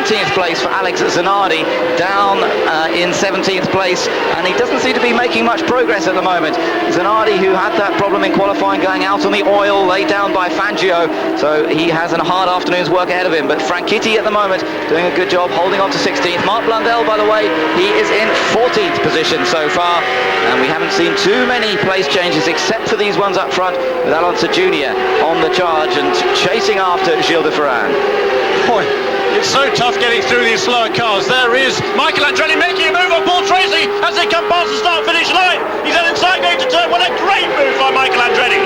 14th place for Alex Zanardi, down in 17th place, and he doesn't seem to be making much progress at the moment. Zanardi, who had that problem in qualifying, going out on the oil, laid down by Fangio, so he has a hard afternoon's work ahead of him. But Franchitti at the moment doing a good job holding on to 16th. Mark Blundell, by the way, he is in 14th position so far, and we haven't seen too many place changes except for these ones up front, with Alonso Jr. on the charge and chasing after Gilles de Ferran. Boy, it's so tough getting through these slower cars. There is Michael Andretti making a move on Paul Tracy as they come past the start-finish line. He's then inside going to turn. What a great move by Michael Andretti.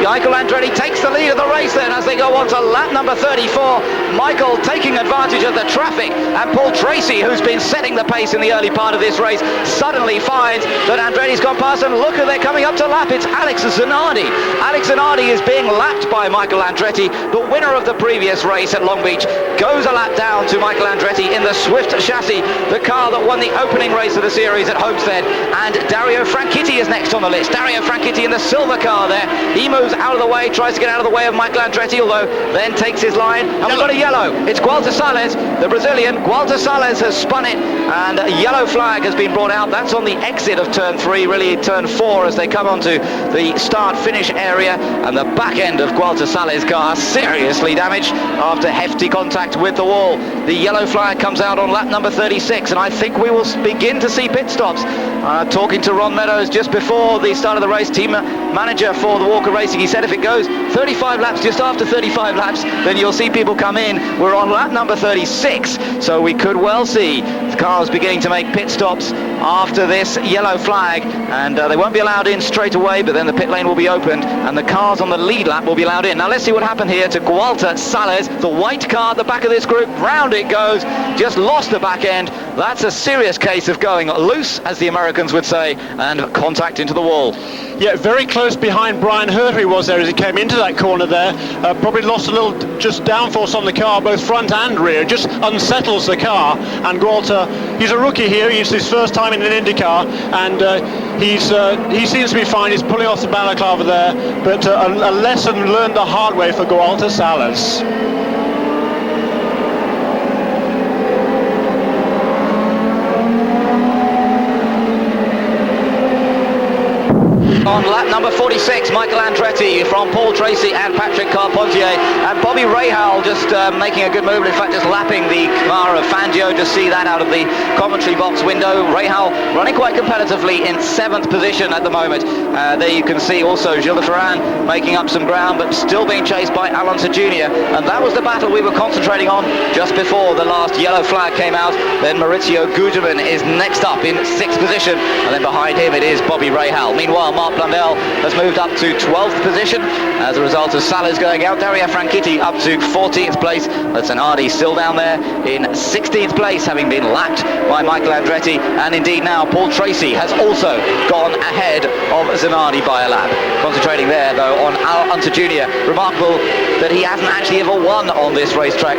Michael Andretti takes the lead of the race then as they go on to lap number 34. Michael taking advantage of the traffic, and Paul Tracy, who's been setting the pace in the early part of this race, suddenly finds that Andretti's gone past, and look, they're coming up to lap. It's Alex Zanardi. Alex Zanardi is being lapped by Michael Andretti. The winner of the previous race at Long Beach goes a lap down to Michael Andretti in the Swift chassis, the car that won the opening race of the series at Homestead. And Dario Franchitti is next on the list. Dario Franchitti in the silver car there. He moves out of the way, tries to get out of the way of Michael Andretti, although then takes his line. And we've got a yellow. It's Gualter Salles, the Brazilian. Gualter Salles has spun it, and a yellow flag has been brought out. That's on the exit of turn 3, really turn 4, as they come onto the start-finish area. And the back end of Gualter Salles' car seriously damaged after hefty contact with the wall. The yellow flag comes out on lap number 36, and I think we will begin to see pit stops. Talking to Ron Meadows just before the start of the race, team manager for the Walker Racing, he said if it goes 35 laps, just after 35 laps, then you'll see people come in. We're on lap number 36, so we could well see the cars beginning to make pit stops after this yellow flag, and they won't be allowed in straight away, but then the pit lane will be opened and the cars on the lead lap will be allowed in. Now let's see what happened here to Gualter Salles, the white car at the back of this group. Round it goes, just lost the back end. That's a serious case of going loose, as the Americans would say, and contact into the wall. Yeah, very close behind Brian Herter he was there as he came into that corner there. Probably lost a little just downforce on the car, both front and rear. Just unsettles the car. And Gualter, he's a rookie here. He's his first time in an IndyCar, and he seems to be fine. He's pulling off the balaclava there, but a lesson learned the hard way for Gualter Salles. On lap number 46, Michael Andretti from Paul Tracy and Patrick Carpentier, and Bobby Rahal just making a good move, in fact just lapping the car of Fangio. Just see that out of the commentary box window. Rahal running quite competitively in 7th position at the moment. There you can see also Gilles de Ferran making up some ground, but still being chased by Alonso Jr. And that was the battle we were concentrating on just before the last yellow flag came out. Then Maurizio Guterman is next up in 6th position, and then behind him it is Bobby Rahal. Meanwhile, Mark Blundell has moved up to 12th position as a result of Salles going out. Dario Franchitti up to 14th place. Zanardi still down there in 16th place, having been lapped by Michael Andretti. And indeed now Paul Tracy has also gone ahead of Zanardi by a lap. Concentrating there though on Alonso Jr. Remarkable that he hasn't actually ever won on this racetrack.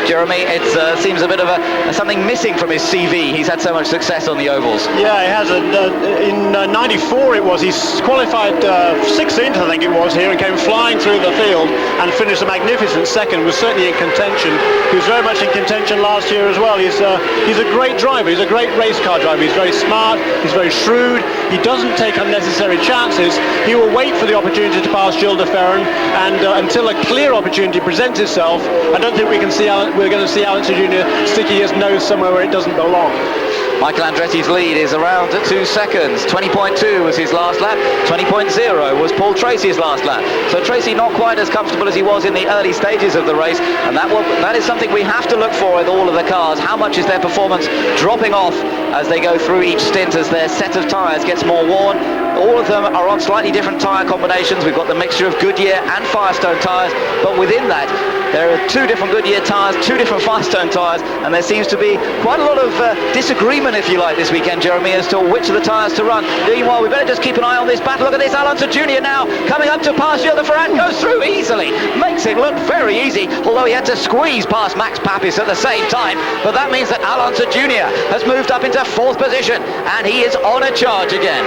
Jeremy, it seems a bit of something missing from his CV. He's had so much success on the ovals. Yeah, he has. In 94 it was. He's qualified 16th, I think it was, here, and came flying through the field and finished a magnificent second. Was certainly in contention. He was very much in contention last year as well. He's a great driver. He's a great race car driver. He's very smart. He's very shrewd. He doesn't take unnecessary chances. He will wait for the opportunity to pass Gilles de Ferran, and until a clear opportunity presents itself, I don't think we're going to see Alonso Jr. sticking his nose somewhere where it doesn't belong. Michael Andretti's lead is around 2 seconds. 20.2 was his last lap. 20.0 was Paul Tracy's last lap. So Tracy not quite as comfortable as he was in the early stages of the race, and that is something we have to look for with all of the cars. How much is their performance dropping off as they go through each stint, as their set of tyres gets more worn? All of them are on slightly different tyre combinations. We've got the mixture of Goodyear and Firestone tyres, but within that there are 2 different Goodyear tyres, 2 different Firestone tyres, and there seems to be quite a lot of disagreement, if you like, this weekend, Jeremy, as to which of the tyres to run. Meanwhile, we better just keep an eye on this battle. Look at this, Alonso Jr. now coming up to pass Gilles de Ferran, goes through easily, makes it look very easy, although he had to squeeze past Max Papis at the same time. But that means that Alonso Jr. has moved up into 4th position, and he is on a charge again.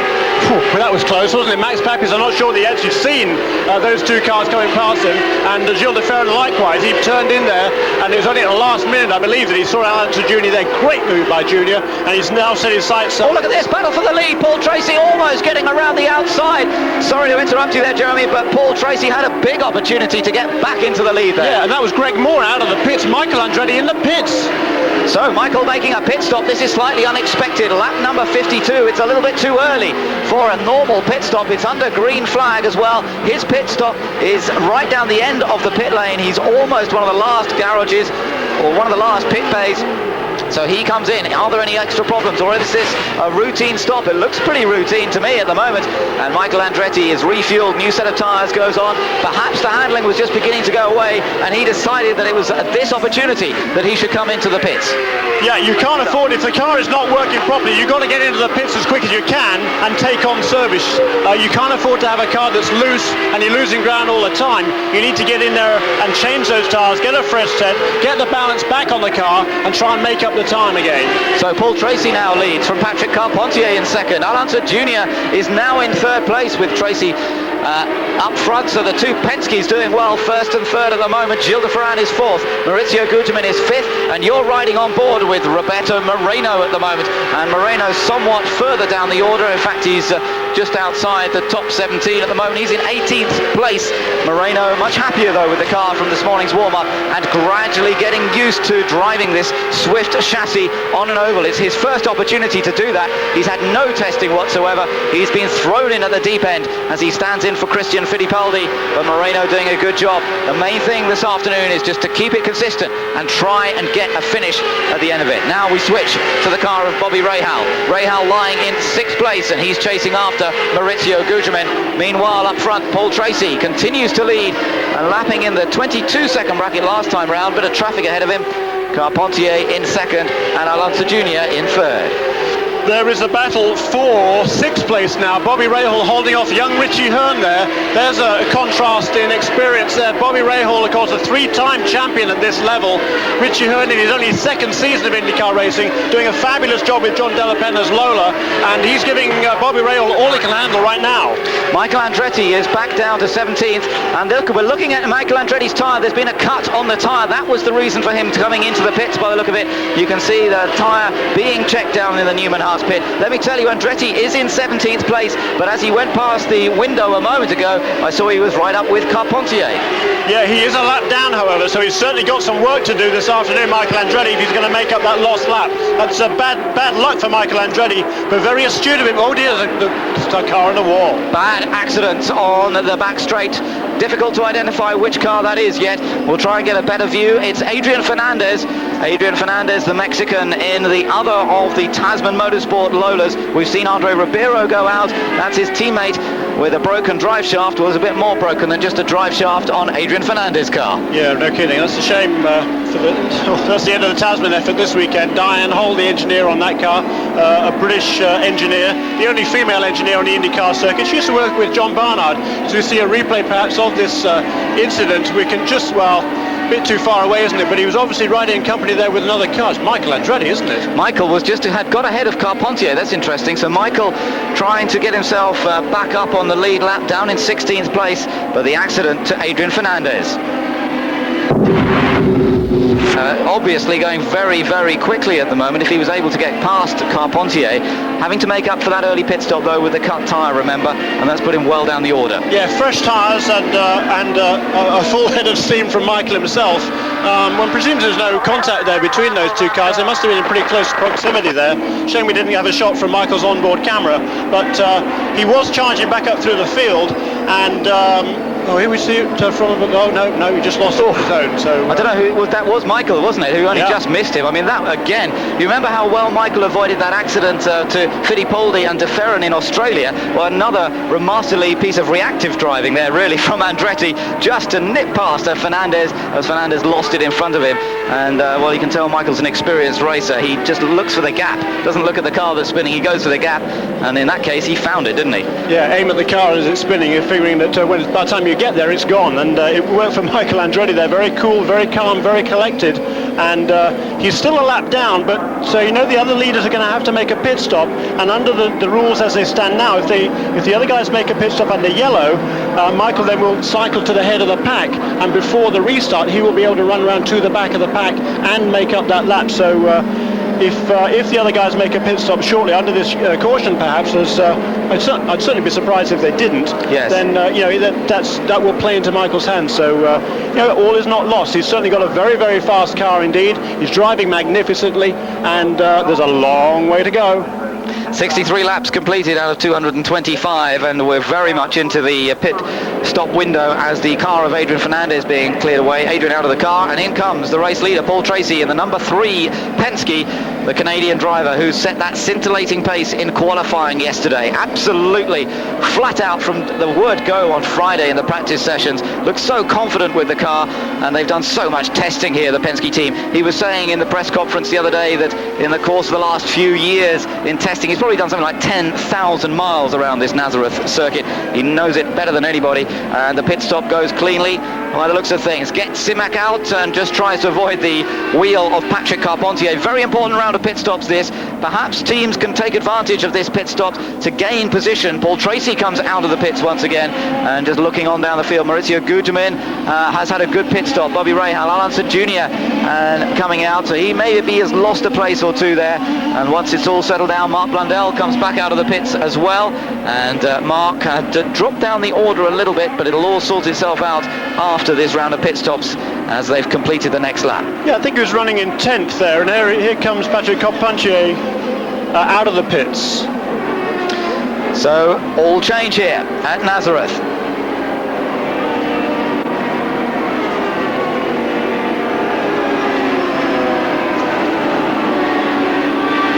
Well, that was close, wasn't it? Max Papis, I'm not sure that he actually seen those 2 cars coming past him, and Gilles de Ferran likewise. wise. He turned in there, and it was only at the last minute, I believe, that he saw Alonso Junior there. Great move by Junior, and he's now set his sights up. Oh, look at this battle for the lead. Paul Tracy almost getting around the outside. Sorry to interrupt you there, Jeremy, but Paul Tracy had a big opportunity to get back into the lead there. Yeah, and that was Greg Moore out of the pits. Michael Andretti in the pits. So Michael making a pit stop. This is slightly unexpected. Lap number 52. It's a little bit too early for a normal pit stop. It's under green flag as well. His pit stop is right down the end of the pit lane. He's almost one of the last garages, or one of the last pit bays. So he comes in. Are there any extra problems, or is this a routine stop? It looks pretty routine to me at the moment. And Michael Andretti is refueled. New set of tyres goes on. Perhaps the handling was just beginning to go away, and he decided that it was at this opportunity that he should come into the pits. Yeah, you can't afford, if the car is not working properly, you've got to get into the pits as quick as you can and take on service. You can't afford to have a car that's loose and you're losing ground all the time. You need to get in there and change those tyres, get a fresh set, get the balance back on the car, and try and make up the time again. So Paul Tracy now leads from Patrick Carpentier in second. Alonso Junior is now in third place with Tracy up front. So the two Penske's doing well, first and third at the moment. Gilles de Ferran is fourth, Maurizio Gugelmin is fifth, and you're riding on board with Roberto Moreno at the moment, and Moreno somewhat further down the order. In fact, he's just outside the top 17 at the moment. He's in 18th place. Moreno much happier though with the car from this morning's warm-up, and gradually getting used to driving this Swift chassis on an oval. It's his first opportunity to do that. He's had no testing whatsoever. He's been thrown in at the deep end as he stands in for Christian Fittipaldi, but Moreno doing a good job. The main thing this afternoon is just to keep it consistent and try and get a finish at the end of it. Now we switch to the car of Bobby Rahal. Rahal lying in 6th place, and he's chasing after Maurizio Gugelmin. Meanwhile, up front, Paul Tracy continues to lead and lapping in the 22-second bracket last time round. Bit of traffic ahead of him. Carpentier in second and Alonso Junior in third. There is a battle for 6th place now. Bobby Rahal holding off young Richie Hearn there. There's a contrast in experience there. Bobby Rahal, of course, a 3-time champion at this level. Richie Hearn in his only 2nd season of IndyCar racing, doing a fabulous job with John Della Penna's Lola, and he's giving Bobby Rahal all he can handle right now. Michael Andretti is back down to 17th, and look, we're looking at Michael Andretti's tyre. There's been a cut on the tyre. That was the reason for him coming into the pits by the look of it. You can see the tyre being checked down in the Newman Haas pit. Let me tell you, Andretti is in 17th place, but as he went past the window a moment ago, I saw he was right up with Carpentier. Yeah, he is a lap down, however, so he's certainly got some work to do this afternoon, Michael Andretti, if he's going to make up that lost lap. That's a bad luck for Michael Andretti, but very astute of him. Oh dear, the car on the wall. Bad Accident on the back straight. Difficult to identify which car that is yet. We'll try and get a better view. It's Adrian Fernandez. Adrian Fernandez, the Mexican, in the other of the Tasman Motorsport Lolas. We've seen Andre Ribeiro go out. That's his teammate with a broken drive shaft. Was a bit more broken than just a drive shaft on Adrian Fernandez's car. Yeah, no kidding. That's a shame. That's the end of the Tasman effort this weekend. Diane Hall, the engineer on that car, a British engineer, the only female engineer on the IndyCar circuit. She used to work with John Barnard. So we see a replay perhaps of this incident. We can just, well, a bit too far away, isn't it? But he was obviously right in company there with another car. It's Michael Andretti, isn't it? Michael was had got ahead of Carpentier. That's interesting. So Michael trying to get himself back up on the lead lap, down in 16th place, but the accident to Adrian Fernandez. Obviously going very, very quickly at the moment. If he was able to get past Carpentier, having to make up for that early pit stop though with the cut tyre, remember, and that's put him well down the order. Yeah, fresh tyres and a full head of steam from Michael himself. One presumes there's no contact there between those two cars. They must have been in pretty close proximity there. Shame we didn't have a shot from Michael's onboard camera, but he was charging back up through the field, and here we see it from. Oh no, he just lost it on his own. So I don't know who that was. Michael, wasn't it? Who only just missed him. I mean, that again. You remember how well Michael avoided that accident to Fittipaldi and de Ferran in Australia? Well, another remarkably piece of reactive driving there, really, from Andretti, just to nip past Fernandez as Fernandez lost it in front of him. And well, you can tell Michael's an experienced racer. He just looks for the gap, doesn't look at the car that's spinning. He goes for the gap, and in that case, he found it, didn't he? Yeah, aim at the car as it's spinning. You're figuring that by the time you get there, it's gone. And it worked for Michael Andretti there. Very cool, very calm, very collected. And he's still a lap down, but so you know the other leaders are going to have to make a pit stop. And under the rules as they stand now, if the other guys make a pit stop under yellow, Michael then will cycle to the head of the pack, and before the restart he will be able to run around to the back of the pack and make up that lap. So if the other guys make a pit stop shortly under this caution, perhaps, as I'd certainly be surprised if they didn't. Yes. Then that will play into Michael's hands. So all is not lost. He's certainly got a very, very fast car indeed. He's driving magnificently, and there's a long way to go. 63 laps completed out of 225, and we're very much into the pit stop window as the car of Adrian Fernandez being cleared away. Adrian out of the car, and in comes the race leader, Paul Tracy, in the number 3 Penske, the Canadian driver who set that scintillating pace in qualifying yesterday. Absolutely flat out from the word go on Friday in the practice sessions. Looks so confident with the car, and they've done so much testing here, the Penske team. He was saying in the press conference the other day that in the course of the last few years in testing, he's probably done something like 10,000 miles around this Nazareth circuit. He knows it better than anybody, and the pit stop goes cleanly by the looks of things. Gets Simak out and just tries to avoid the wheel of Patrick Carpentier. Very important round of pit stops this. Perhaps teams can take advantage of this pit stop to gain position. Paul Tracy comes out of the pits once again, and just looking on down the field, Maurizio Gugelmin has had a good pit stop. Bobby Rahal, Alanson Jr. Coming out, so he maybe has lost a place or two there, and once it's all settled down, Mark Blundell comes back out of the pits as well, and Mark had dropped down the order a little bit, but it'll all sort itself out after this round of pit stops as they've completed the next lap. Yeah, I think he was running in 10th there, and here comes Patrick Carpentier out of the pits. So all change here at Nazareth.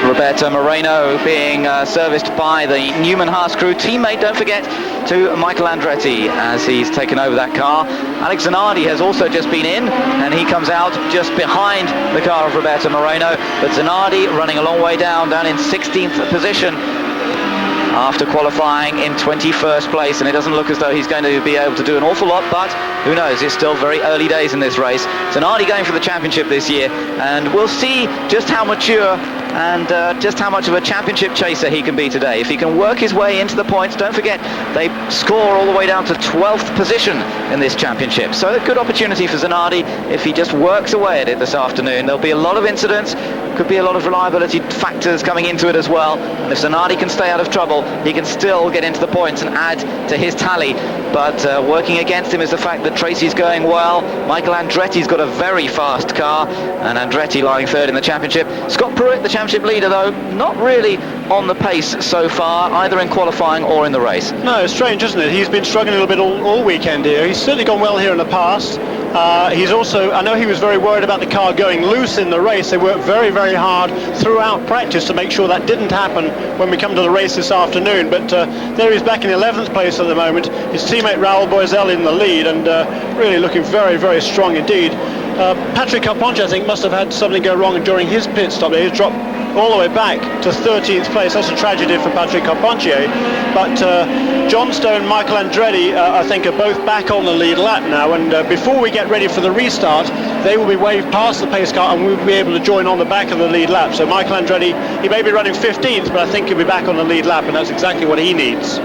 Roberto Moreno being serviced by the Newman-Haas crew. Teammate, don't forget, to Michael Andretti as he's taken over that car. Alex Zanardi has also just been in, and he comes out just behind the car of Roberto Moreno. But Zanardi running a long way down in 16th position after qualifying in 21st place, and it doesn't look as though he's going to be able to do an awful lot, but who knows, it's still very early days in this race. Zanardi going for the championship this year, and we'll see just how mature and just how much of a championship chaser he can be today. If he can work his way into the points, don't forget, they score all the way down to 12th position in this championship. So a good opportunity for Zanardi if he just works away at it this afternoon. There'll be a lot of incidents, could be a lot of reliability factors coming into it as well. And if Zanardi can stay out of trouble, he can still get into the points and add to his tally. But working against him is the fact that Tracy's going well. Michael Andretti's got a very fast car, and Andretti lying third in the championship. Scott Pruitt, the championship leader, though, not really on the pace so far, either in qualifying or in the race. No, it's strange, isn't it? He's been struggling a little bit all weekend here. He's certainly gone well here in the past. He's also, I know he was very worried about the car going loose in the race. They worked very, very hard throughout practice to make sure that didn't happen when we come to the race this afternoon. But there he's back in 11th place at the moment. His teammate Raul Boesel in the lead, and really looking very, very strong indeed. Patrick Carpentier, I think, must have had something go wrong during his pit stop. He's dropped all the way back to 13th place. That's a tragedy for Patrick Carpentier. But John Stone, Michael Andretti, I think, are both back on the lead lap now. And before we get ready for the restart, they will be waved past the pace car, and we'll be able to join on the back of the lead lap. So Michael Andretti, he may be running 15th, but I think he'll be back on the lead lap, and that's exactly what he needs.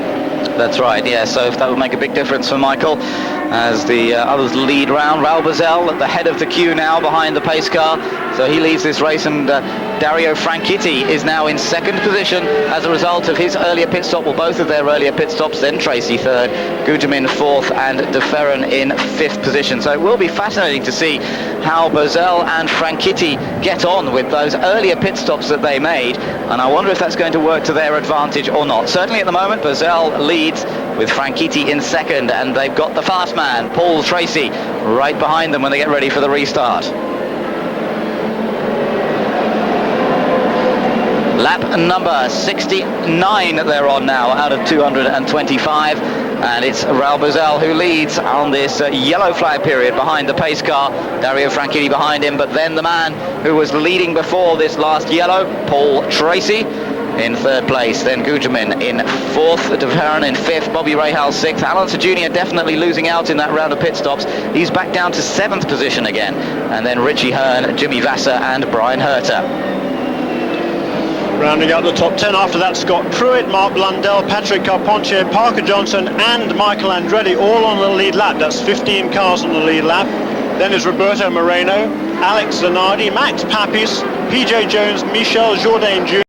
That's right, yeah, so that will make a big difference for Michael as the others lead round. Raul Boesel at the head of the queue now behind the pace car, so he leads this race, and Dario Franchitti is now in second position as a result of his earlier pit stop, well, both of their earlier pit stops, then Tracy third, Gugelmin fourth, and De Ferran in fifth position. So it will be fascinating to see how Boesel and Franchitti get on with those earlier pit stops that they made, and I wonder if that's going to work to their advantage or not. Certainly at the moment, Boesel leads with Franchitti in second, and they've got the fast man, Paul Tracy, right behind them when they get ready for the restart. Lap number 69 they're on now out of 225, and it's Raul Boesel who leads on this yellow flag period behind the pace car. Dario Franchitti behind him, but then the man who was leading before this last yellow, Paul Tracy, in third place, then Gujamin in fourth, De Varan in fifth, Bobby Rahal sixth. Alonso Jr. definitely losing out in that round of pit stops. He's back down to seventh position again. And then Richie Hearn, Jimmy Vasser and Brian Herter. Rounding out the top 10 after that, Scott Pruitt, Mark Blundell, Patrick Carponche, Parker Johnson and Michael Andretti all on the lead lap. That's 15 cars on the lead lap. Then is Roberto Moreno, Alex Zanardi, Max Papis, PJ Jones, Michel Jourdain Jr.